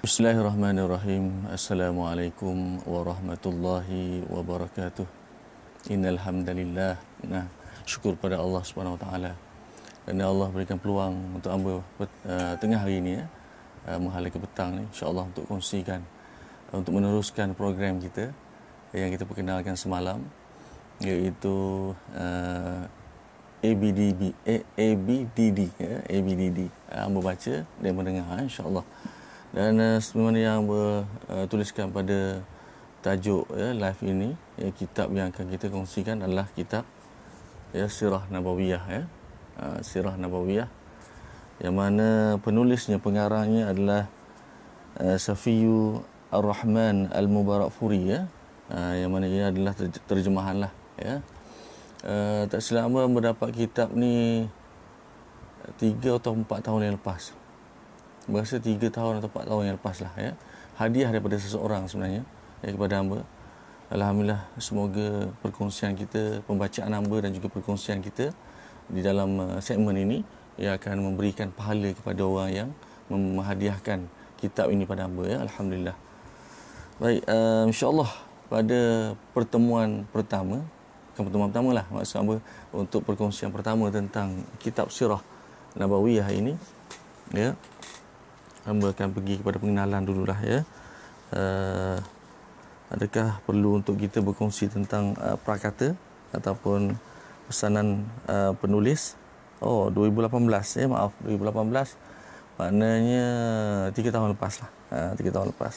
Bismillahirrahmanirrahim. Assalamualaikum warahmatullahi wabarakatuh. Innal hamdalillah. Nah, syukur pada Allah Subhanahu wa taala kerana Allah berikan peluang untuk hamba tengah hari ini menghala ke petang ni insya-Allah untuk kongsikan untuk meneruskan program kita yang kita perkenalkan semalam, iaitu ABDD ABDD, hamba baca dan mendengar insya-Allah. Dan sebenarnya yang bertuliskan pada tajuk live ini, kitab yang akan kita kongsikan adalah kitab Sirah Nabawiyah, Sirah Nabawiyah, yang mana penulisnya, pengarangnya adalah Safiyu Ar-Rahman Al-Mubarakfuri, yang mana ia adalah terjemahan lah. Tak silap hamba mendapat kitab ni 3 atau 4 tahun yang lepas. Berasa 3 tahun atau 4 tahun yang lepas lah. Hadiah daripada seseorang sebenarnya kepada hamba. Alhamdulillah, semoga perkongsian kita, pembacaan hamba dan juga perkongsian kita di dalam segmen ini ia akan memberikan pahala kepada orang yang menghadiahkan kitab ini pada hamba. Alhamdulillah. Baik, insya-Allah pada pertemuan pertama lah maksud hamba untuk perkongsian pertama tentang kitab Sirah Nabawiyah ini, hamba akan pergi kepada pengenalan dululah. Adakah perlu untuk kita berkongsi tentang prakata ataupun pesanan penulis? 2018, 2018, maknanya 3 tahun lepas lah. 3 tahun lepas.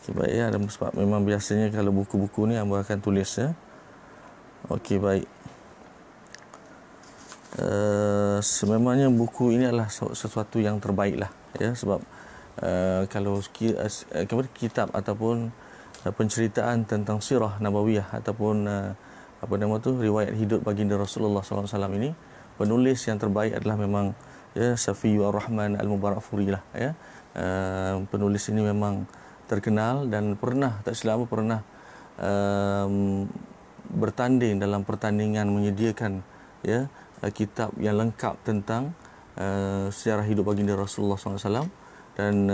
Okey, baik ada sebab memang biasanya kalau buku-buku ni hamba akan tulis Okey, baik. Sememangnya buku ini adalah sesuatu yang terbaik lah, sebab kalau kitab ataupun penceritaan tentang Sirah Nabawiyah ataupun riwayat hidup baginda Rasulullah SAW ini, penulis yang terbaik adalah memang Safiyu Ar-Rahman Al-Mubarakfuri lah. Penulis ini memang terkenal dan tak silap pernah bertanding dalam pertandingan menyediakan kitab yang lengkap tentang sejarah hidup baginda Rasulullah SAW, dan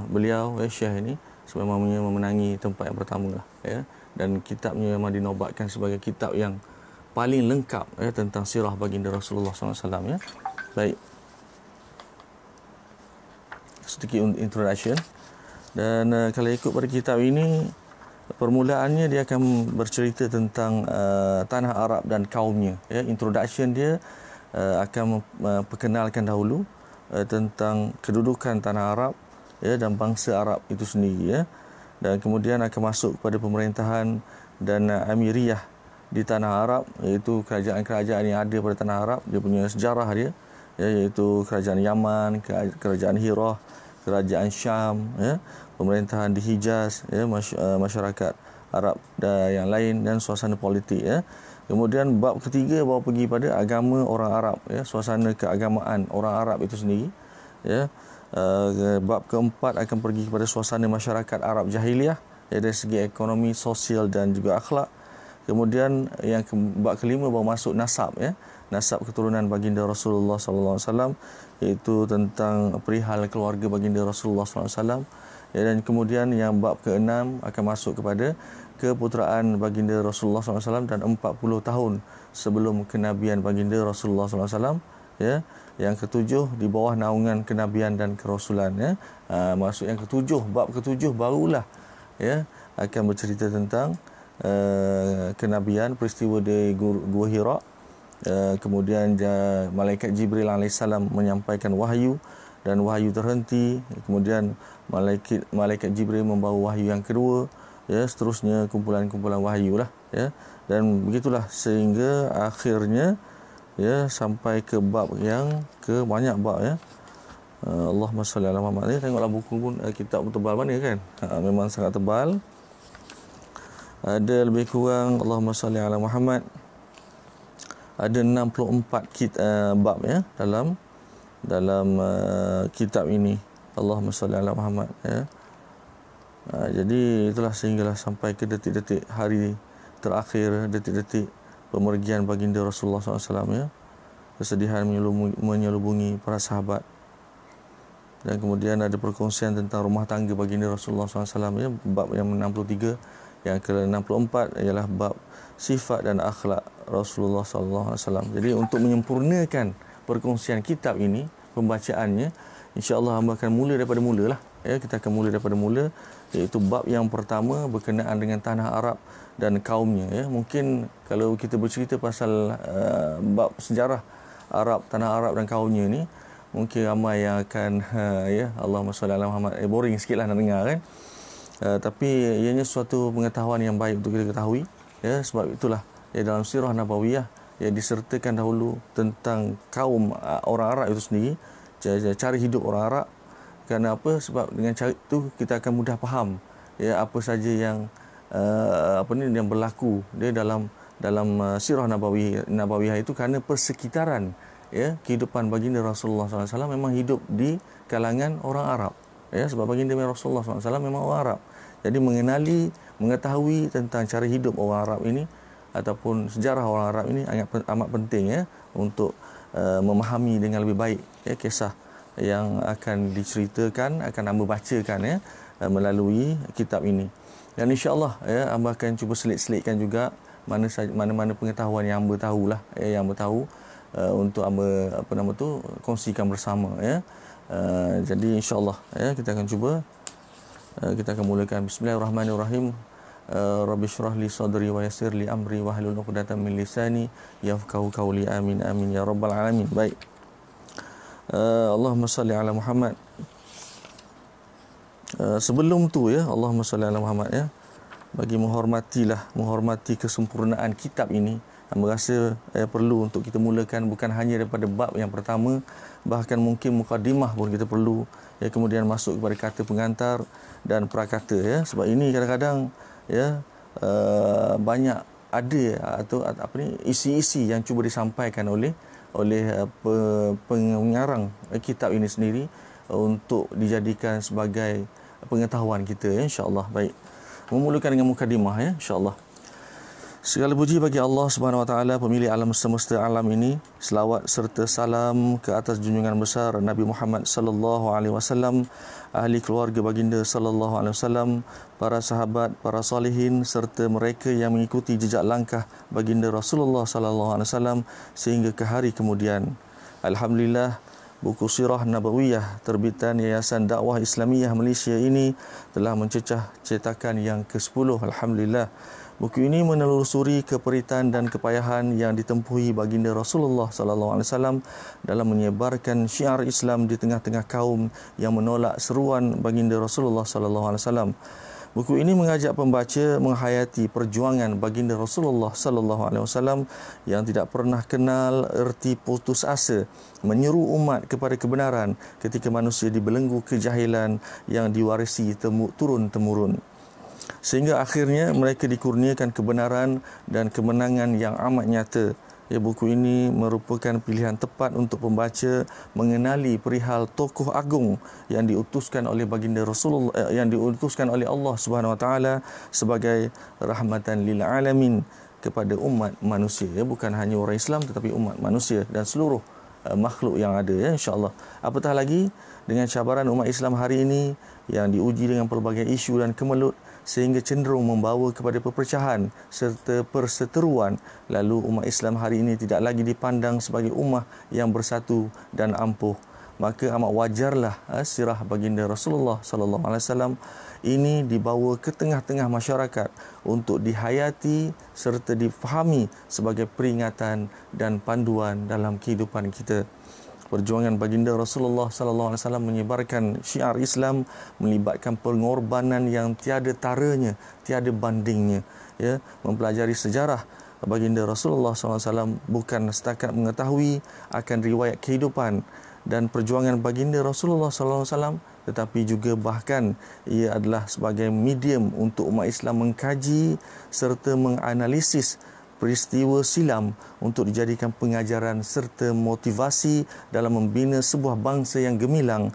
beliau Syekh ini sememangnya memenangi tempat yang pertama lah, dan kitabnya memang dinobatkan sebagai kitab yang paling lengkap tentang sirah baginda Rasulullah SAW. Baik, sedikit introduction. Dan kalau ikut pada kitab ini, permulaannya dia akan bercerita tentang tanah Arab dan kaumnya. Introduction dia akan memperkenalkan dahulu tentang kedudukan tanah Arab dan bangsa Arab itu sendiri. Dan kemudian akan masuk kepada pemerintahan dan amiriyah di tanah Arab, iaitu kerajaan-kerajaan yang ada pada tanah Arab. Dia punya sejarah dia, iaitu kerajaan Yaman, kerajaan Hirah, kerajaan Syam, pemerintahan di Hijaz, masyarakat Arab dan yang lain, dan suasana politik. Kemudian bab ketiga baru pergi pada agama orang Arab, suasana keagamaan orang Arab itu sendiri. Bab keempat akan pergi kepada suasana masyarakat Arab jahiliyah, dari segi ekonomi, sosial dan juga akhlak. Kemudian bab kelima baru masuk nasab, nasab keturunan baginda Rasulullah SAW, iaitu tentang perihal keluarga baginda Rasulullah SAW. Dan kemudian yang bab ke-6 akan masuk kepada keputeraan baginda Rasulullah SAW dan 40 tahun sebelum kenabian baginda Rasulullah SAW. Yang ketujuh di bawah naungan kenabian dan kerasulan. Maksud yang ketujuh, bab ketujuh barulah akan bercerita tentang kenabian, peristiwa di Gua Hira. Kemudian malaikat Jibril AS menyampaikan wahyu dan wahyu terhenti. Kemudian malaikat Jibril membawa wahyu yang kedua, seterusnya kumpulan-kumpulan wahyu lah, dan begitulah sehingga akhirnya sampai ke bab yang banyak bab. Allahumma salli ala Muhammad. Tengoklah buku pun, kitab tebal mana kan, memang sangat tebal. Ada lebih kurang, Allahumma salli ala Muhammad, ada 64 bab dalam kitab ini. Allahumma salli ala Muhammad. Jadi itulah sehinggalah sampai ke detik-detik hari terakhir, detik-detik pemergian baginda Rasulullah SAW. Kesedihan menyelubungi para sahabat. Dan kemudian ada perkongsian tentang rumah tangga baginda Rasulullah SAW, ya, bab yang 63. Yang ke-64 ialah bab sifat dan akhlak Rasulullah SAW. Jadi untuk menyempurnakan perkongsian kitab ini, pembacaannya, insya-Allah hamba akan mula daripada mula lah. Ya, kita akan mula daripada mula, iaitu bab yang pertama berkenaan dengan tanah Arab dan kaumnya. Ya, mungkin kalau kita bercerita pasal bab sejarah Arab, tanah Arab dan kaumnya ni, mungkin ramai yang akan ya, Allahumma salli ala Muhammad, boring sikitlah nak dengar kan. Tapi ianya suatu pengetahuan yang baik untuk kita ketahui, ya. Sebab itulah ya, dalam sirah nabawiyah ya, disertakan dahulu tentang kaum orang Arab itu sendiri, cara hidup orang Arab. Kerana apa? Sebab dengan cara itu kita akan mudah faham ya apa saja yang yang berlaku dia dalam sirah nabawiyah itu, kerana persekitaran ya kehidupan baginda Rasulullah SAW memang hidup di kalangan orang Arab. Ya, sebab baginda Rasulullah SAW memang orang Arab. Jadi mengetahui tentang cara hidup orang Arab ini ataupun sejarah orang Arab ini amat penting ya, untuk memahami dengan lebih baik ya kisah yang akan diceritakan, akan hamba bacakan ya, melalui kitab ini. Dan insya-Allah ya, hamba akan cuba selit-selitkan juga mana-mana pengetahuan yang hamba tahulah ya, yang hamba tahu, untuk hamba kongsikan bersama ya. Jadi insya-Allah ya, kita akan cuba, kita akan mulakan. Bismillahirrahmanirrahim. Rabbi shrah li sadri wa yassir li amri wa hlul 'uqdatam min lisani yafqahu qawli. Amin amin ya rabbal alamin. Baik. Allahumma salli ala Muhammad. Sebelum tu ya, Allahumma salli ala Muhammad ya, bagi menghormati kesempurnaan kitab ini, hamba rasa perlu untuk kita mulakan bukan hanya daripada bab yang pertama, bahkan mungkin mukadimah pun kita perlu ya, kemudian masuk kepada kata pengantar dan prakata ya. Sebab ini kadang-kadang ya, banyak ada atau isi-isi yang cuba disampaikan oleh pengarang kitab ini sendiri untuk dijadikan sebagai pengetahuan kita ya, insya-Allah. Baik. Memulakan dengan mukadimah ya, insya-Allah. Segala puji bagi Allah Subhanahu Wa Taala, pemilik alam semesta alam ini. Selawat serta salam ke atas junjungan besar Nabi Muhammad sallallahu alaihi wasallam, ahli keluarga baginda sallallahu alaihi wasallam, para sahabat, para salihin serta mereka yang mengikuti jejak langkah baginda Rasulullah sallallahu alaihi wasallam sehingga ke hari kemudian. Alhamdulillah, buku Sirah Nabawiyah terbitan Yayasan Dakwah Islamiyah Malaysia ini telah mencecah cetakan yang ke-10. Alhamdulillah. Buku ini menelusuri keperitan dan kepayahan yang ditempuhi baginda Rasulullah sallallahu alaihi wasallam dalam menyebarkan syiar Islam di tengah-tengah kaum yang menolak seruan baginda Rasulullah sallallahu alaihi wasallam. Buku ini mengajak pembaca menghayati perjuangan baginda Rasulullah sallallahu alaihi wasallam yang tidak pernah kenal erti putus asa, menyeru umat kepada kebenaran ketika manusia dibelenggu kejahilan yang diwarisi turun-temurun. Sehingga akhirnya mereka dikurniakan kebenaran dan kemenangan yang amat nyata. Ya, buku ini merupakan pilihan tepat untuk pembaca mengenali perihal tokoh agung yang diutuskan oleh baginda Rasulullah, yang diutuskan oleh Allah Subhanahu Wa Taala sebagai rahmatan lil alamin kepada umat manusia. Ya, bukan hanya orang Islam tetapi umat manusia dan seluruh makhluk yang ada ya, insya-Allah. Apatah lagi dengan cabaran umat Islam hari ini yang diuji dengan pelbagai isu dan kemelut sehingga cenderung membawa kepada perpecahan serta perseteruan, lalu umat Islam hari ini tidak lagi dipandang sebagai ummah yang bersatu dan ampuh. Maka amat wajarlah sirah baginda Rasulullah sallallahu alaihi wasallam ini dibawa ke tengah-tengah masyarakat untuk dihayati serta difahami sebagai peringatan dan panduan dalam kehidupan kita. Perjuangan baginda Rasulullah sallallahu alaihi wasallam menyebarkan syiar Islam melibatkan pengorbanan yang tiada taranya, tiada bandingnya. Ya, mempelajari sejarah baginda Rasulullah sallallahu alaihi wasallam bukan setakat mengetahui akan riwayat kehidupan dan perjuangan baginda Rasulullah sallallahu alaihi wasallam, tetapi juga bahkan ia adalah sebagai medium untuk umat Islam mengkaji serta menganalisis peristiwa silam untuk dijadikan pengajaran serta motivasi dalam membina sebuah bangsa yang gemilang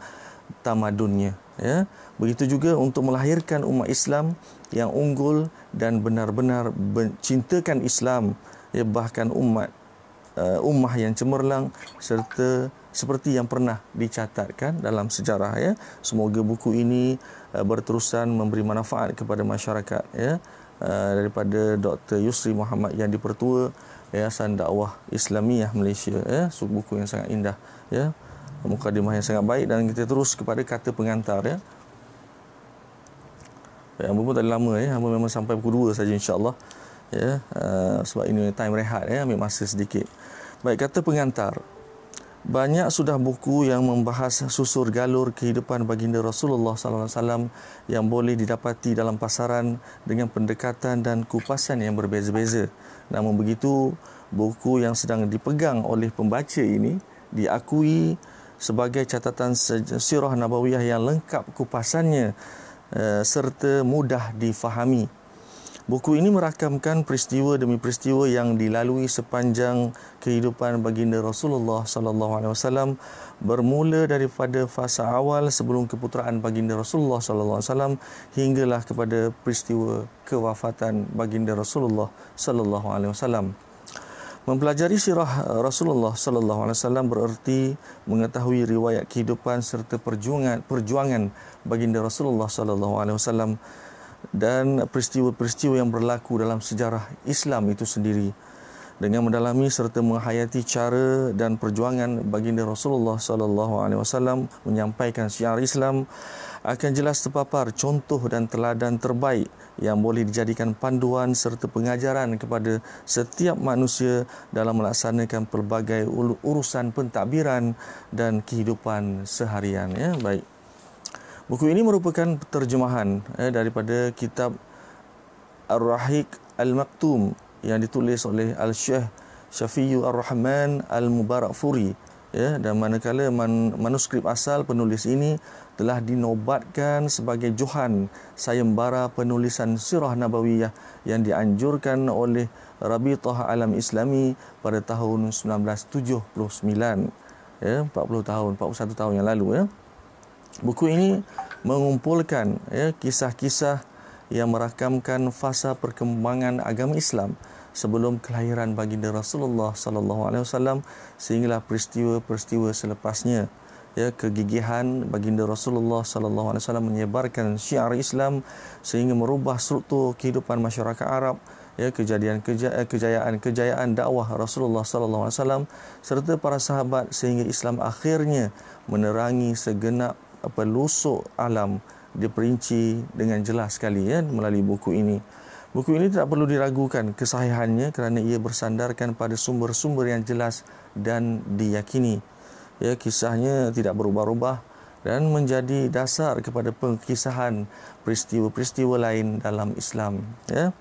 tamadunnya. Ya, begitu juga untuk melahirkan umat Islam yang unggul dan benar-benar mencintakan Islam. Ya, bahkan ummah yang cemerlang serta seperti yang pernah dicatatkan dalam sejarah, ya. Semoga buku ini berterusan memberi manfaat kepada masyarakat, ya. Daripada Dr. Yusri Muhammad yang dipertua Yayasan Dakwah Islamiyah Malaysia, ya. Buku yang sangat indah, ya. Mukadimah yang sangat baik, dan kita terus kepada kata pengantar, ya. Hamba pun tak lama, ya. Hamba memang sampai pukul 2 saja, insya-Allah, ya. Sebab ini time rehat, ya, ambil masa sedikit. Baik, kata pengantar. Banyak sudah buku yang membahas susur galur kehidupan baginda Rasulullah SAW yang boleh didapati dalam pasaran dengan pendekatan dan kupasan yang berbeza-beza. Namun begitu, buku yang sedang dipegang oleh pembaca ini diakui sebagai catatan sirah nabawiyah yang lengkap kupasannya serta mudah difahami. Buku ini merakamkan peristiwa demi peristiwa yang dilalui sepanjang kehidupan baginda Rasulullah SAW, bermula daripada fasa awal sebelum keputeraan baginda Rasulullah SAW hinggalah kepada peristiwa kewafatan baginda Rasulullah SAW. Mempelajari sirah Rasulullah SAW bererti mengetahui riwayat kehidupan serta perjuangan baginda Rasulullah SAW dan peristiwa-peristiwa yang berlaku dalam sejarah Islam itu sendiri. Dengan mendalami serta menghayati cara dan perjuangan baginda Rasulullah SAW menyampaikan syiar Islam, akan jelas terpapar contoh dan teladan terbaik yang boleh dijadikan panduan serta pengajaran kepada setiap manusia dalam melaksanakan pelbagai urusan pentadbiran dan kehidupan seharian, ya. Baik. Buku ini merupakan terjemahan daripada kitab Ar-Rahiq Al-Maktum yang ditulis oleh Al-Syekh Syafi'u Ar-Rahman Al-Mubarakfuri, ya, dan manakala manuskrip asal penulis ini telah dinobatkan sebagai johan sayembara penulisan sirah nabawiyah yang dianjurkan oleh Rabithah Alam Islami pada tahun 1979, ya, 41 tahun yang lalu, ya. Buku ini mengumpulkan, ya, kisah-kisah yang merakamkan fasa perkembangan agama Islam sebelum kelahiran baginda Rasulullah SAW sehinggalah peristiwa-peristiwa selepasnya, ya. Kegigihan baginda Rasulullah SAW menyebarkan syiar Islam sehingga merubah struktur kehidupan masyarakat Arab, ya, kejayaan dakwah Rasulullah SAW serta para sahabat sehingga Islam akhirnya menerangi segenap pelosok alam, diperinci dengan jelas sekali, ya, melalui buku ini. Buku ini tidak perlu diragukan kesahihannya kerana ia bersandarkan pada sumber-sumber yang jelas dan diyakini, ya. Kisahnya tidak berubah-ubah dan menjadi dasar kepada pengkisahan peristiwa-peristiwa lain dalam Islam, ya.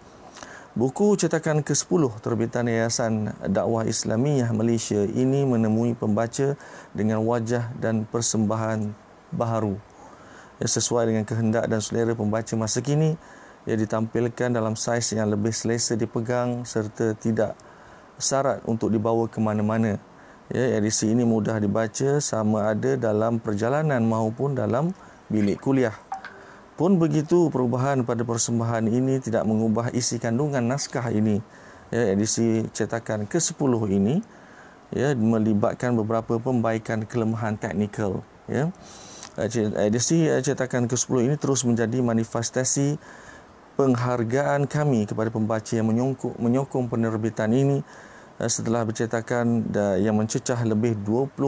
Buku cetakan ke-10 terbitan Yayasan Dakwah Islamiyah Malaysia ini menemui pembaca dengan wajah dan persembahan baharu, ya, sesuai dengan kehendak dan selera pembaca masa kini. Ia ditampilkan dalam saiz yang lebih selesa dipegang serta tidak syarat untuk dibawa ke mana-mana, ya. Edisi ini mudah dibaca sama ada dalam perjalanan maupun dalam bilik kuliah. Pun begitu, perubahan pada persembahan ini tidak mengubah isi kandungan naskah ini, ya. Edisi cetakan ke-10 ini, ya, melibatkan beberapa pembaikan kelemahan teknikal, ya. Edisi cetakan ke-10 ini terus menjadi manifestasi penghargaan kami kepada pembaca yang menyokong penerbitan ini setelah bercetakan yang mencecah lebih 20,000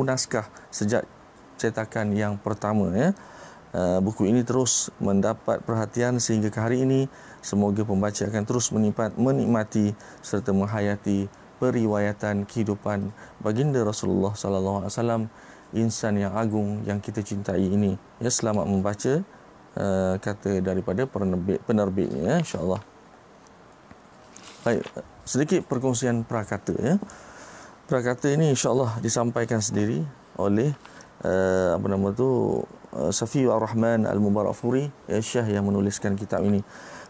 naskah sejak cetakan yang pertama, ya. Buku ini terus mendapat perhatian sehingga ke hari ini. Semoga pembaca akan terus menikmati serta menghayati periwayatan kehidupan baginda Rasulullah SAW, insan yang agung yang kita cintai ini, ya. Selamat membaca, kata daripada penerbitnya, ya, insya-Allah. Baik, sedikit perkongsian prakata, ya. Prakata ini insya-Allah disampaikan sendiri oleh Syafi'u Ar-Rahman Al-Mubarakfuri, ya, Syekh yang menuliskan kitab ini.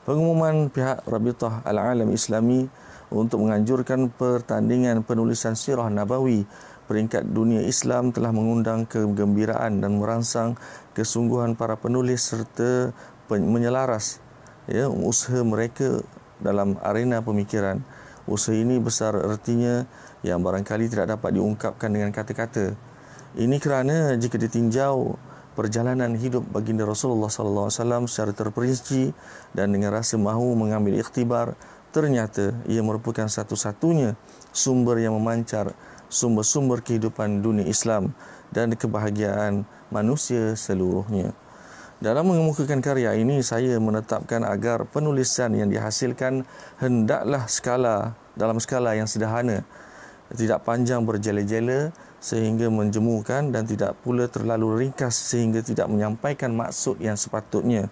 Pengumuman pihak Rabithah Al-Alam Islami untuk menganjurkan pertandingan penulisan sirah nabawi peringkat dunia Islam telah mengundang kegembiraan dan merangsang kesungguhan para penulis serta menyelaras, ya, usaha mereka dalam arena pemikiran. Usaha ini besar ertinya yang barangkali tidak dapat diungkapkan dengan kata-kata. Ini kerana jika ditinjau perjalanan hidup baginda Rasulullah sallallahu alaihi wasallam secara terperinci dan dengan rasa mahu mengambil ikhtibar, ternyata ia merupakan satu-satunya sumber yang memancar sumber-sumber kehidupan dunia Islam dan kebahagiaan manusia seluruhnya. Dalam mengemukakan karya ini, saya menetapkan agar penulisan yang dihasilkan hendaklah dalam skala yang sederhana, tidak panjang berjela-jela sehingga menjemukan dan tidak pula terlalu ringkas sehingga tidak menyampaikan maksud yang sepatutnya.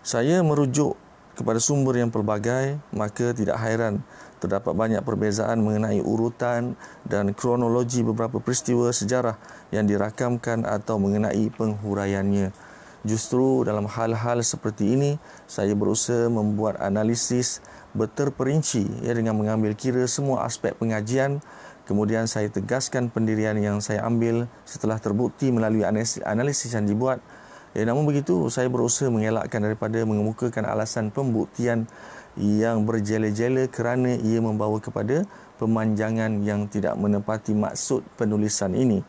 Saya merujuk kepada sumber yang pelbagai, maka tidak hairan terdapat banyak perbezaan mengenai urutan dan kronologi beberapa peristiwa sejarah yang dirakamkan atau mengenai penghuraiannya. Justru dalam hal-hal seperti ini, saya berusaha membuat analisis berterperinci dengan mengambil kira semua aspek pengajian. Kemudian saya tegaskan pendirian yang saya ambil setelah terbukti melalui analisis yang dibuat. Namun begitu, saya berusaha mengelakkan daripada mengemukakan alasan pembuktian yang berjela-jela kerana ia membawa kepada pemanjangan yang tidak menepati maksud penulisan ini.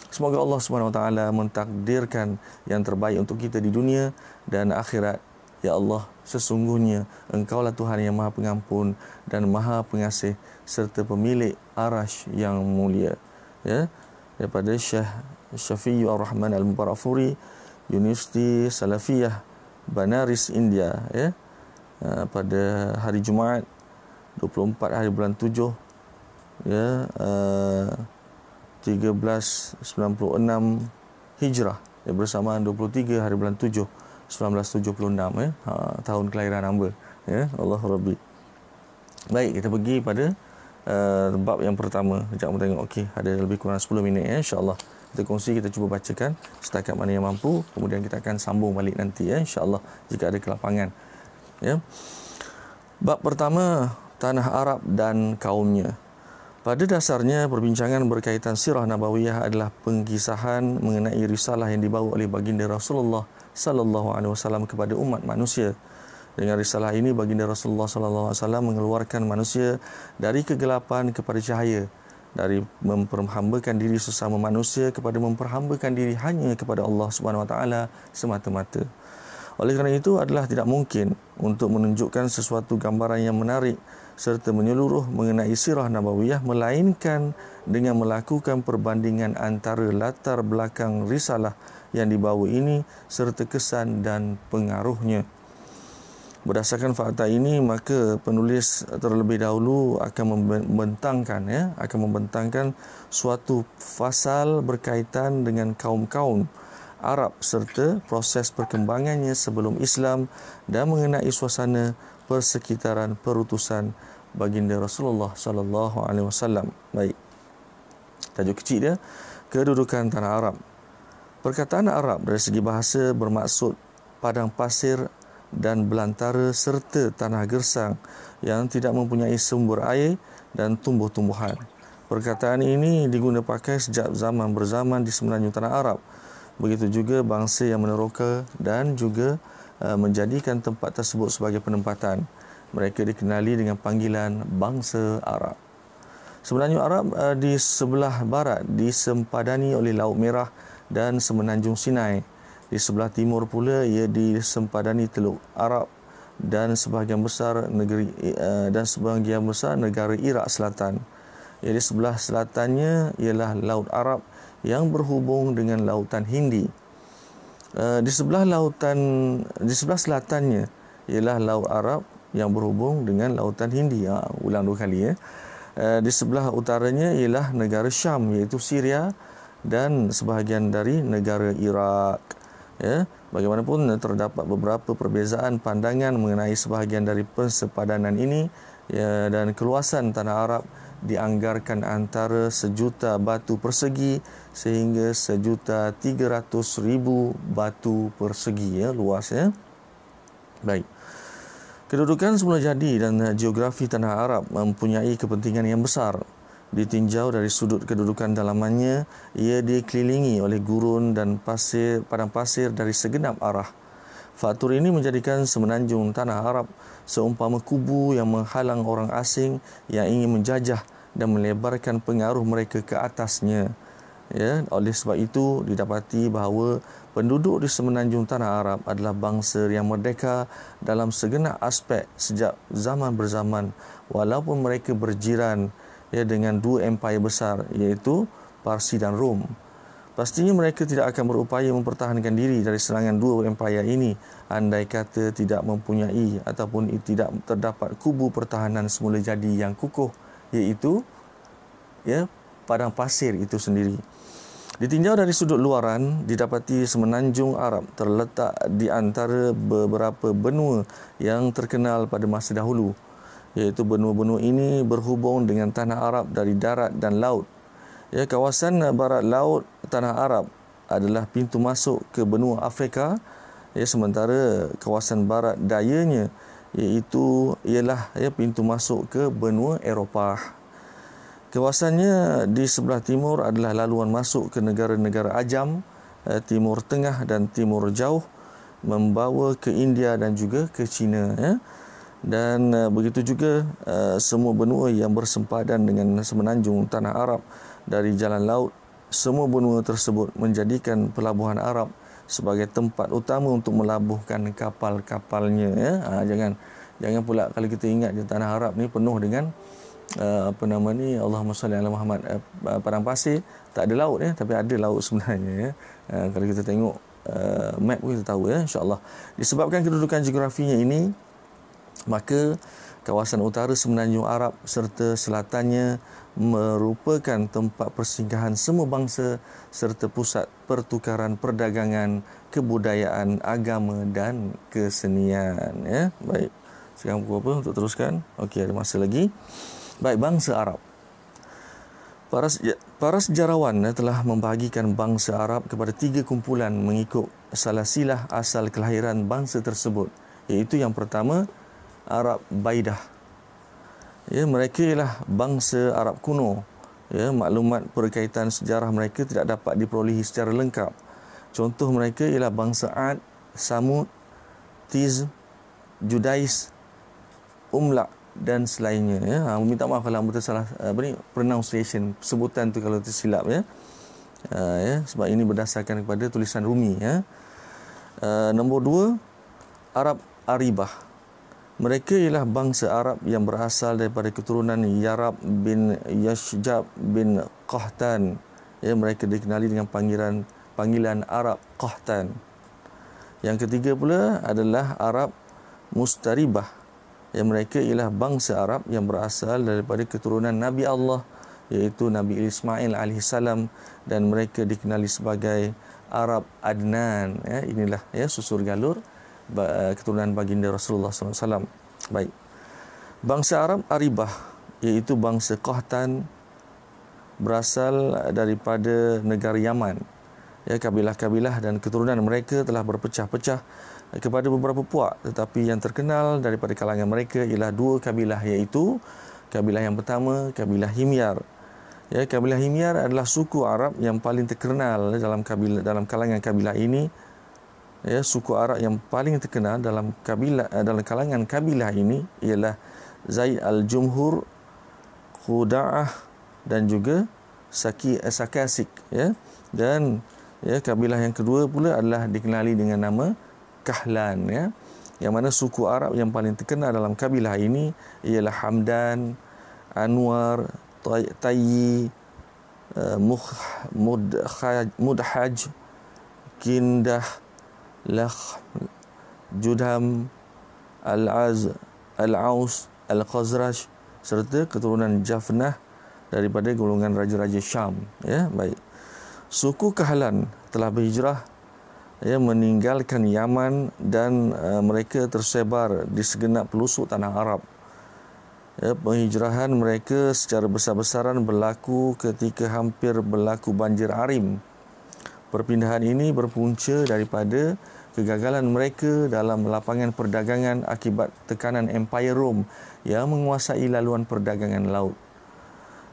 Semoga Allah SWT mentakdirkan yang terbaik untuk kita di dunia dan akhirat. Ya Allah, sesungguhnya Engkaulah Tuhan yang Maha Pengampun dan Maha Pengasih serta pemilik Arash yang mulia. Ya, daripada Syekh Syafi'i Ar-Rahman Al-Mubarakfuri, Universiti Salafiyah Banaras, India, ya, pada hari Jumaat 24 hari bulan 7, ya, 1396 Hijrah, ya, bersamaan 23 hari bulan 7 1976, ya, tahun kelahiran hamba, ya, Allah Rabbi. Baik, kita pergi pada bab yang pertama. Sekejap kita tengok, okey, ada lebih kurang 10 minit, ya, insya-Allah. Kita kongsi, kita cuba bacakan setakat mana yang mampu, kemudian kita akan sambung balik nanti, ya, insya-Allah, jika ada kelapangan. Ya. Bab pertama, tanah Arab dan kaumnya. Pada dasarnya, perbincangan berkaitan sirah nabawiyah adalah pengkisahan mengenai risalah yang dibawa oleh baginda Rasulullah sallallahu alaihi wasallam kepada umat manusia. Dengan risalah ini, baginda Rasulullah sallallahu alaihi wasallam mengeluarkan manusia dari kegelapan kepada cahaya, dari memperhambakan diri sesama manusia kepada memperhambakan diri hanya kepada Allah Subhanahu wa taala semata-mata. Oleh kerana itu, adalah tidak mungkin untuk menunjukkan sesuatu gambaran yang menarik serta menyeluruh mengenai sirah nabawiyah melainkan dengan melakukan perbandingan antara latar belakang risalah yang dibawa ini serta kesan dan pengaruhnya. Berdasarkan fakta ini, maka penulis terlebih dahulu akan membentangkan suatu fasal berkaitan dengan kaum-kaum Arab serta proses perkembangannya sebelum Islam dan mengenai suasana persekitaran perutusan baginda Rasulullah sallallahu alaihi wasallam. Baik. Tajuk kecil dia, kedudukan tanah Arab. Perkataan Arab dari segi bahasa bermaksud padang pasir dan belantara serta tanah gersang yang tidak mempunyai sumber air dan tumbuh-tumbuhan. Perkataan ini diguna pakai sejak zaman berzaman di semenanjung tanah Arab. Begitu juga bangsa yang meneroka dan juga menjadikan tempat tersebut sebagai penempatan. Mereka dikenali dengan panggilan bangsa Arab. Semenanjung Arab di sebelah barat disempadani oleh Laut Merah dan semenanjung Sinai. Di sebelah timur pula ia disempadani Teluk Arab dan sebahagian besar negara Iraq Selatan. Di sebelah selatannya ialah Laut Arab yang berhubung dengan Lautan Hindi. Di sebelah selatannya ialah Laut Arab yang berhubung dengan Lautan Hindi. Ulang 2 kali, ya. Di sebelah utaranya ialah negara Syam, iaitu Syria, dan sebahagian dari negara Iraq. Ya, bagaimanapun terdapat beberapa perbezaan pandangan mengenai sebahagian dari persepadanan ini, ya, dan keluasan tanah Arab dianggarkan antara 1,000,000 batu persegi sehingga 1,300,000 batu persegi, ya, luas, ya. Baik. Kedudukan semula jadi dan geografi tanah Arab mempunyai kepentingan yang besar. Ditinjau dari sudut kedudukan dalamannya, ia dikelilingi oleh gurun dan padang pasir dari segenap arah. Faktor ini menjadikan semenanjung tanah Arab seumpama kubu yang menghalang orang asing yang ingin menjajah dan melebarkan pengaruh mereka ke atasnya. Ya, oleh sebab itu didapati bahawa penduduk di semenanjung tanah Arab adalah bangsa yang merdeka dalam segenap aspek sejak zaman berzaman, walaupun mereka berjiran dengan dua empayar besar, iaitu Parsi dan Rom. Pastinya mereka tidak akan berupaya mempertahankan diri dari serangan dua empayar ini andai kata tidak mempunyai ataupun tidak terdapat kubu pertahanan semula jadi yang kukuh, iaitu padang pasir itu sendiri. Ditinjau dari sudut luaran, didapati semenanjung Arab terletak di antara beberapa benua yang terkenal pada masa dahulu, iaitu benua-benua ini berhubung dengan tanah Arab dari darat dan laut. Kawasan barat laut tanah Arab adalah pintu masuk ke benua Afrika, sementara kawasan barat dayanya ialah pintu masuk ke benua Eropah. Kawasannya di sebelah timur adalah laluan masuk ke negara-negara Ajam, Timur Tengah dan Timur Jauh, membawa ke India dan juga ke China. Dan begitu juga semua benua yang bersempadan dengan semenanjung tanah Arab dari jalan laut. Semua benua tersebut menjadikan pelabuhan Arab sebagai tempat utama untuk melabuhkan kapal-kapalnya. Jangan pula kalau kita ingat tanah Arab ni penuh dengan Allahumma salli ala Muhammad, padang pasir, tak ada laut tapi ada laut sebenarnya. Kalau kita tengok map pun kita tahu insya-Allah. Disebabkan kedudukan geografinya ini, maka kawasan utara semenanjung Arab serta selatannya merupakan tempat persinggahan semua bangsa serta pusat pertukaran perdagangan, kebudayaan, agama dan kesenian. Baik, sekarang pukul apa untuk teruskan? Okey, ada masa lagi. Baik, bangsa Arab. Para sejarawan telah membahagikan bangsa Arab kepada 3 kumpulan mengikut silsilah asal kelahiran bangsa tersebut, iaitu yang pertama Arab Baidah. Mereka ialah bangsa Arab kuno. Maklumat berkaitan sejarah mereka tidak dapat diperolehi secara lengkap. Contoh mereka ialah bangsa Ad, Samud, Tiz, Judais, Umla dan selainnya. Minta maaf kalau salah pronunciation, sebutan tu kalau tersilap sebab ini berdasarkan kepada tulisan Rumi. Nombor 2, Arab Aribah. Mereka ialah bangsa Arab yang berasal daripada keturunan Yarab bin Yashjab bin Qahtan. Mereka dikenali dengan panggilan Arab Qahtan. Yang ketiga pula adalah Arab Mustaribah. Mereka ialah bangsa Arab yang berasal daripada keturunan Nabi Allah, iaitu Nabi Ismail alaihissalam, dan mereka dikenali sebagai Arab Adnan. Inilah susur galur keturunan baginda Rasulullah SAW. Baik, bangsa Arab Aribah, iaitu bangsa Qahtan, berasal daripada negara Yaman. Kabilah-kabilah dan keturunan mereka telah berpecah-pecah kepada beberapa puak, tetapi yang terkenal daripada kalangan mereka ialah 2 kabilah, iaitu kabilah yang pertama, kabilah Himyar. Kabilah Himyar adalah suku Arab yang paling terkenal dalam kalangan kabilah ini. Suku Arab yang paling terkenal dalam kalangan kabilah ini ialah Zaid al-Jumhur, Khuda'ah dan juga Sakasik. Dan kabilah yang kedua pula adalah dikenali dengan nama Kahlan. Yang mana suku Arab yang paling terkenal dalam kabilah ini ialah Hamdan, Anwar, Tayyi, Mudhaj, Kindah, Lakh, Judham, Al-Az, Al-Aus, Al-Khazraj serta keturunan Jafnah daripada golongan raja-raja Syam. Baik. Suku Kahlan telah berhijrah meninggalkan Yaman dan mereka tersebar di segenap pelosok tanah Arab. Penghijrahan mereka secara besar-besaran berlaku ketika hampir berlaku banjir Arim. Perpindahan ini berpunca daripada kegagalan mereka dalam lapangan perdagangan akibat tekanan Empire Rom yang menguasai laluan perdagangan laut.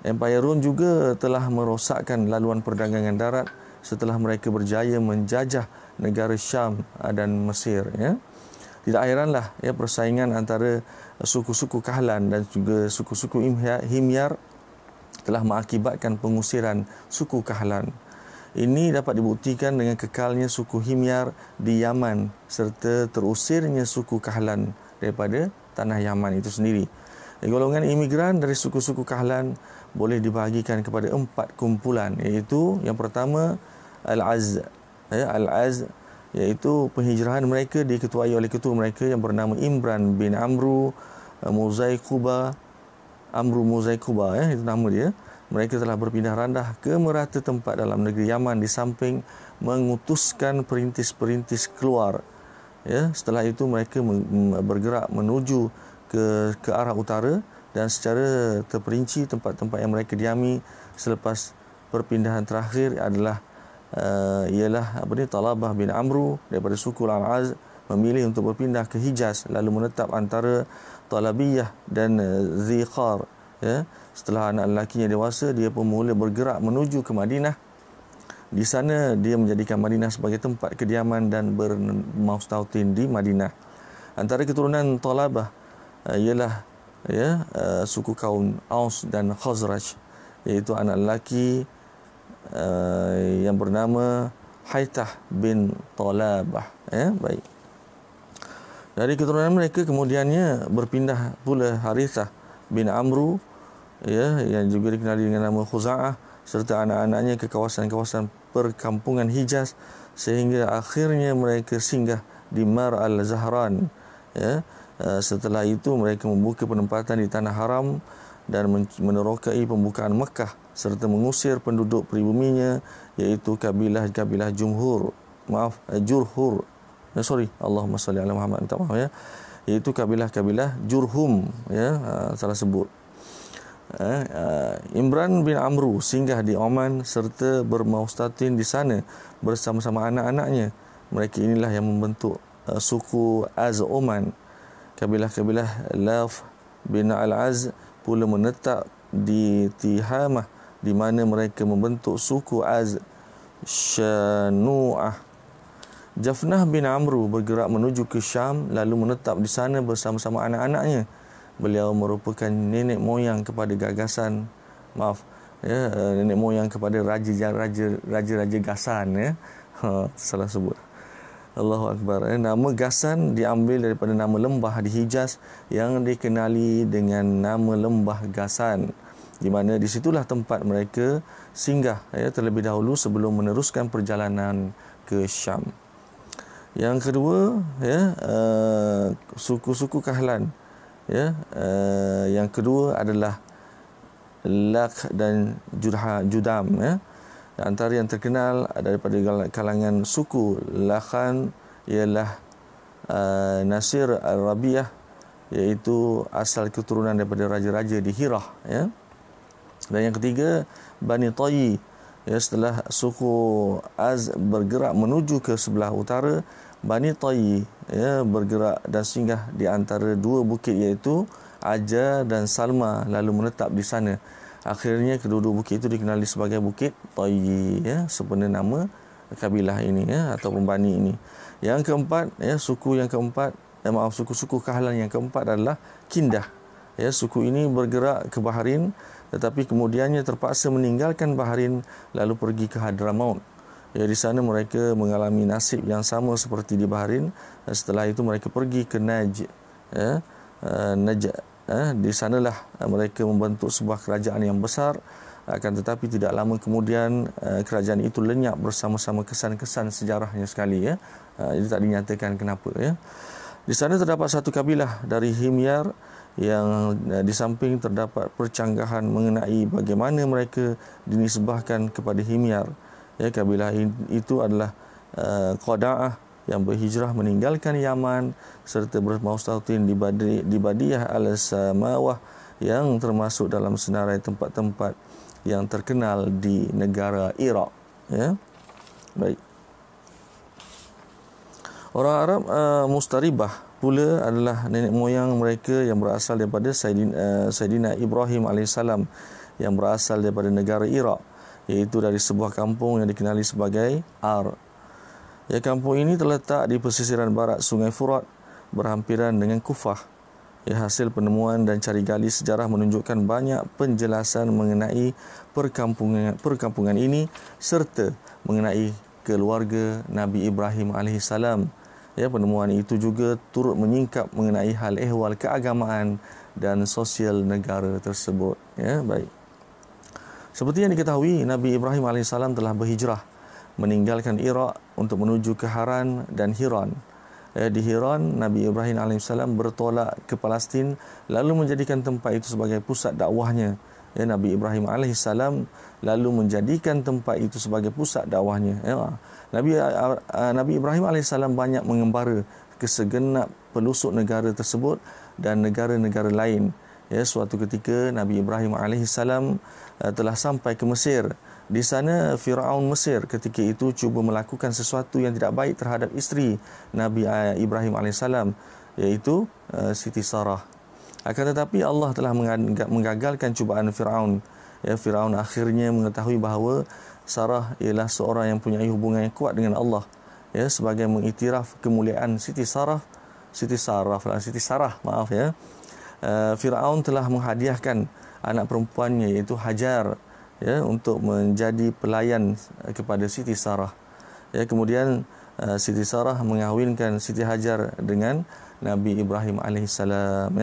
Empire Rom juga telah merosakkan laluan perdagangan darat setelah mereka berjaya menjajah negara Syam dan Mesir. Tidak hairanlah persaingan antara suku-suku Kahlan dan juga suku-suku Himyar telah mengakibatkan pengusiran suku Kahlan. Ini dapat dibuktikan dengan kekalnya suku Himyar di Yaman serta terusirnya suku Kahlan daripada tanah Yaman itu sendiri. Golongan imigran dari suku-suku Kahlan boleh dibahagikan kepada 4 kumpulan, iaitu yang pertama Al-Az. Al-Az iaitu penghijrahan mereka diketuai oleh ketua mereka yang bernama Imran bin Amru Muzaiquba. Itu nama dia. Mereka telah berpindah randah ke merata tempat dalam negeri Yaman di samping mengutuskan perintis-perintis keluar. Setelah itu mereka bergerak menuju ke arah utara dan secara terperinci tempat-tempat yang mereka diami selepas perpindahan terakhir ialah Talabah bin Amru daripada suku Al-Az memilih untuk berpindah ke Hijaz lalu menetap antara Talabiyah dan Ziqar. Setelah anak lelakinya dewasa, dia pun mula bergerak menuju ke Madinah. Di sana dia menjadikan Madinah sebagai tempat kediaman dan bermaustautin di Madinah. Antara keturunan Talabah ialah suku kaum Aus dan Khazraj, iaitu anak lelaki yang bernama Haitah bin Talabah. Baik. Dari keturunan mereka kemudiannya berpindah pula Harithah bin Amru, yang juga dikenali dengan nama Khuza'ah, serta anak-anaknya ke kawasan-kawasan perkampungan Hijaz sehingga akhirnya mereka singgah di Mar al-Zahran. Setelah itu mereka membuka penempatan di tanah haram dan menerokai pembukaan Mekah serta mengusir penduduk peribuminya, iaitu kabilah-kabilah Jurhur. Allahumma salli ala Muhammad. Iaitu kabilah-kabilah Jurhum, salah sebut. Imran bin Amru singgah di Oman serta bermaustatin di sana bersama-sama anak-anaknya. Mereka inilah yang membentuk suku Az Oman. Kabilah-kabilah Laf bin Al-Az pula menetap di Tihamah, di mana mereka membentuk suku Az Shanu'ah. Jafnah bin Amru bergerak menuju ke Syam lalu menetap di sana bersama-sama anak-anaknya. Beliau merupakan nenek moyang kepada nenek moyang kepada raja-raja Ghassan. Salah sebut. Allahu Akbar. Nama Ghassan diambil daripada nama lembah di Hijaz yang dikenali dengan nama Lembah Ghassan, di mana di situlah tempat mereka singgah terlebih dahulu sebelum meneruskan perjalanan ke Syam. Yang kedua, suku-suku Kahlan. Yang kedua adalah Lak dan Judam. Antara yang terkenal daripada kalangan suku Lakhan ialah Nasir al-Rabiah, iaitu asal keturunan daripada raja-raja di Hirah. Dan yang ketiga Bani Tayyi. Setelah suku Az bergerak menuju ke sebelah utara, Bani Tayyi bergerak dan singgah di antara 2 bukit, iaitu Aja dan Salma, lalu menetap di sana. Akhirnya kedua-dua bukit itu dikenali sebagai Bukit Tayyi, sebenarnya nama kabilah ini ataupun bani ini. Yang keempat, suku-suku Kahlan yang keempat adalah Kindah. Suku ini bergerak ke Bahrain, tetapi kemudiannya terpaksa meninggalkan Bahrain lalu pergi ke Hadramaut. Di sana mereka mengalami nasib yang sama seperti di Bahrain. Setelah itu mereka pergi ke Najd. Di sanalah mereka membentuk sebuah kerajaan yang besar. Akan tetapi tidak lama kemudian kerajaan itu lenyap bersama-sama kesan-kesan sejarahnya sekali. Jadi tak dinyatakan kenapa. Di sana terdapat satu kabilah dari Himyar yang di samping terdapat percanggahan mengenai bagaimana mereka dinisbahkan kepada Himyar. Kabilah itu adalah Qada'ah yang berhijrah meninggalkan Yaman serta bermaustautin di Badiyah al-Samawah yang termasuk dalam senarai tempat-tempat yang terkenal di negara Iraq. Baik. Orang Arab Mustaribah pula adalah nenek moyang mereka yang berasal daripada Saidina Ibrahim AS yang berasal daripada negara Iraq, iaitu dari sebuah kampung yang dikenali sebagai Ar. Kampung ini terletak di pesisiran barat Sungai Furat berhampiran dengan Kufah. Ya, hasil penemuan dan cari gali sejarah menunjukkan banyak penjelasan mengenai perkampungan ini serta mengenai keluarga Nabi Ibrahim alaihissalam. Ya, penemuan itu juga turut menyingkap mengenai hal ehwal keagamaan dan sosial negara tersebut. Ya, baik. Seperti yang diketahui, Nabi Ibrahim alaihissalam telah berhijrah meninggalkan Iraq untuk menuju ke Haran dan Hiran. Di Hiran, Nabi Ibrahim alaihissalam bertolak ke Palestin lalu menjadikan tempat itu sebagai pusat dakwahnya. Nabi Ibrahim alaihissalam lalu menjadikan tempat itu sebagai pusat dakwahnya. Nabi Ibrahim alaihissalam banyak mengembara ke segenap pelosok negara tersebut dan negara-negara lain. Suatu ketika Nabi Ibrahim alaihissalam telah sampai ke Mesir. Di sana Firaun Mesir ketika itu cuba melakukan sesuatu yang tidak baik terhadap isteri Nabi Ibrahim alaihissalam, iaitu Siti Sarah. Akan tetapi Allah telah menggagalkan cubaan Firaun. Firaun akhirnya mengetahui bahawa Sarah ialah seorang yang punya hubungan yang kuat dengan Allah. Sebagai mengiktiraf kemuliaan Siti Sarah, Firaun telah menghadiahkan anak perempuannya iaitu Hajar untuk menjadi pelayan kepada Siti Sarah. Kemudian Siti Sarah mengahwinkan Siti Hajar dengan Nabi Ibrahim alaihissalam.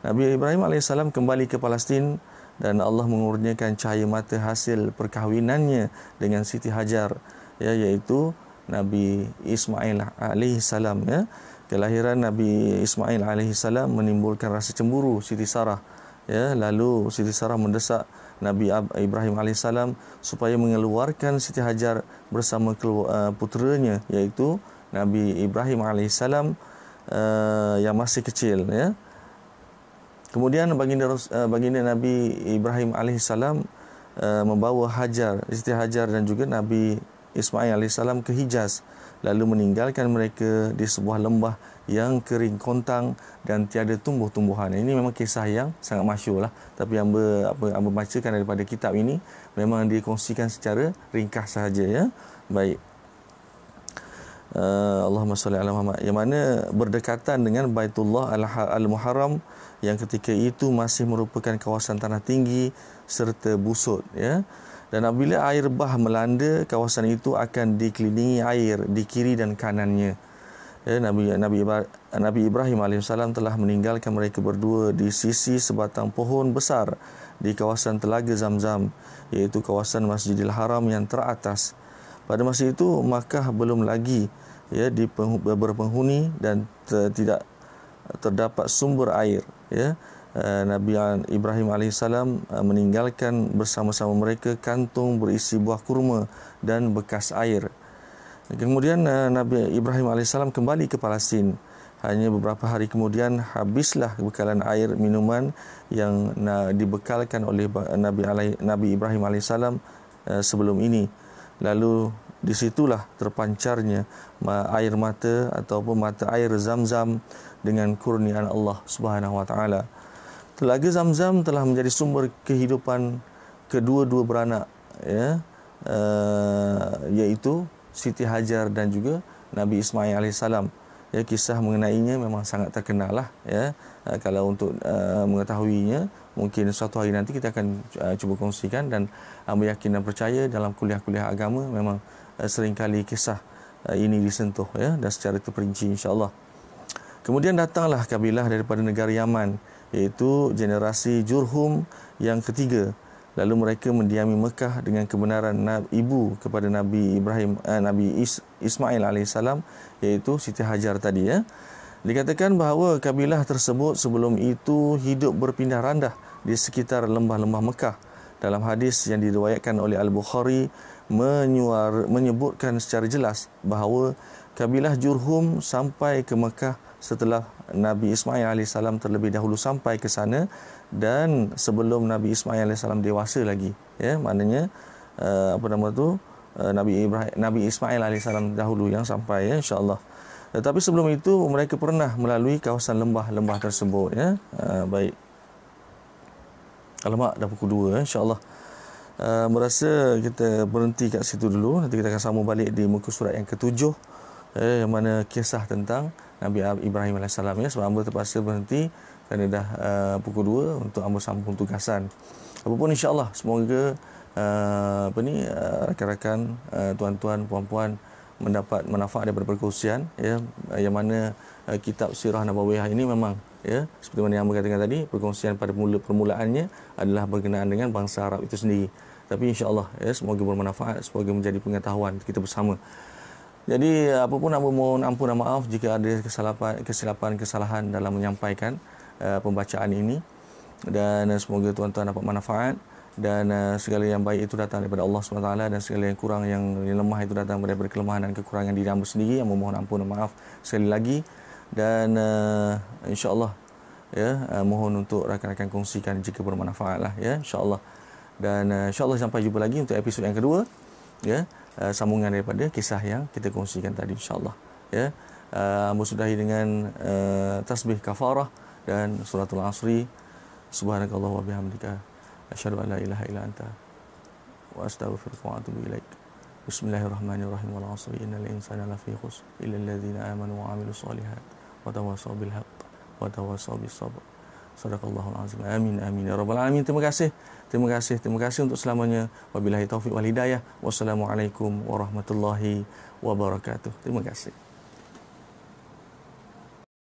Nabi Ibrahim alaihissalam kembali ke Palestin dan Allah mengurniakan cahaya mata hasil perkahwinannya dengan Siti Hajar, iaitu Nabi Ismail alaihissalam. Kelahiran Nabi Ismail alaihissalam menimbulkan rasa cemburu Siti Sarah. Lalu Siti Sarah mendesak Nabi Ibrahim alaihissalam supaya mengeluarkan Siti Hajar bersama puteranya, iaitu Nabi Ibrahim alaihissalam yang masih kecil. Kemudian baginda Nabi Ibrahim alaihissalam membawa Siti Hajar dan juga Nabi Ismail alaihissalam ke Hijaz, lalu meninggalkan mereka di sebuah lembah yang kering kontang dan tiada tumbuh-tumbuhan. Ini memang kisah yang sangat masyhur lah. Tapi yang bacakan daripada kitab ini memang dikongsikan secara ringkas sahaja. Baik. Allahumma salli ala Muhammad. Yang mana berdekatan dengan Baitullah Al-Muharram yang ketika itu masih merupakan kawasan tanah tinggi serta busut. Dan apabila air bah melanda, kawasan itu akan dikelilingi air di kiri dan kanannya. Nabi Ibrahim alaihissalam telah meninggalkan mereka berdua di sisi sebatang pohon besar di kawasan Telaga Zamzam, iaitu kawasan Masjidil Haram yang teratas. Pada masa itu Makkah belum lagi berpenghuni dan tidak terdapat sumber air. Nabi Ibrahim alaihissalam meninggalkan bersama-sama mereka kantung berisi buah kurma dan bekas air. Kemudian Nabi Ibrahim alaihissalam kembali ke Palestin. Hanya beberapa hari kemudian habislah bekalan air minuman yang dibekalkan oleh Nabi Ibrahim alaihissalam sebelum ini. Lalu disitulah terpancarnya air mata ataupun mata air Zamzam dengan kurniaan Allah Subhanahu Wa Taala. Telaga Zamzam telah menjadi sumber kehidupan kedua-dua beranak, iaitu Siti Hajar dan juga Nabi Ismail alaihissalam. Kisah mengenainya memang sangat terkenal lah. Kalau untuk mengetahuinya, mungkin suatu hari nanti kita akan cuba kongsikan, dan hamba yakin dan percaya dalam kuliah-kuliah agama memang seringkali kisah ini disentuh, dan secara terperinci insya-Allah. Kemudian datanglah kabilah daripada negara Yaman, iaitu generasi Jurhum yang ketiga. Lalu mereka mendiami Mekah dengan kebenaran ibu kepada Nabi Ismail alaihissalam, iaitu Siti Hajar tadi. Dikatakan bahawa kabilah tersebut sebelum itu hidup berpindah randah di sekitar lembah-lembah Mekah. Dalam hadis yang diriwayatkan oleh Al-Bukhari menyebutkan secara jelas bahawa kabilah Jurhum sampai ke Mekah setelah Nabi Ismail alaihissalam terlebih dahulu sampai ke sana, dan sebelum Nabi Ismail alaihissalam dewasa lagi. Maknanya Nabi Ismail alaihissalam dahulu yang sampai, insya-Allah. Tetapi sebelum itu mereka pernah melalui kawasan lembah-lembah tersebut. Baik. Alamak, dah pukul 2, insya-Allah. Merasa kita berhenti kat situ dulu. Nanti kita akan sambung balik di muka surat yang ke-7, yang mana kisah tentang Nabi Ibrahim AS. Sebab hamba terpaksa berhenti kerana dah pukul 2 untuk hamba sambung tugasan. Apapun insya-Allah semoga rakan-rakan, tuan-tuan, puan-puan mendapat manfaat daripada perkongsian ya, yang mana kitab Sirah Nabawiyah ini memang ya, seperti mana yang berkatakan tadi, perkongsian pada permulaannya adalah berkenaan dengan bangsa Arab itu sendiri. Tapi insya-Allah ya, semoga bermanfaat, semoga menjadi pengetahuan kita bersama. Jadi apapun hamba mohon ampun dan maaf jika ada kesalahan dalam menyampaikan pembacaan ini, dan semoga tuan-tuan dapat manfaat, dan segala yang baik itu datang daripada Allah SWT, dan segala yang kurang, yang lemah itu datang daripada kelemahan dan kekurangan diri hamba sendiri, yang memohon ampun dan maaf sekali lagi. Dan insya-Allah ya, mohon untuk rakan-rakan kongsikan jika bermanfaat lah ya, insya-Allah. Dan insya-Allah sampai jumpa lagi untuk episod yang kedua ya, sambungan daripada kisah yang kita kongsikan tadi, insya-Allah ya. Hamba sudahi dengan tasbih kafarah dan suratul asri. Subhanakallah wa bihamdika asyhadu an la ilaha illa anta wa astaghfiruka wa atubu ilaik. Bismillahirrahmanirrahim. Wal 'asri innal insana lafi khusr illa alladhina amanu wa 'amilus solihat wa tawassaw bil haqq wa tawassaw bis sabr. Sadaqallahul azim. Amin amin ya rabbal alamin. Terima kasih untuk selamanya. Wabillahi taufik wal hidayah. Wassalamualaikum warahmatullahi wabarakatuh. Terima kasih.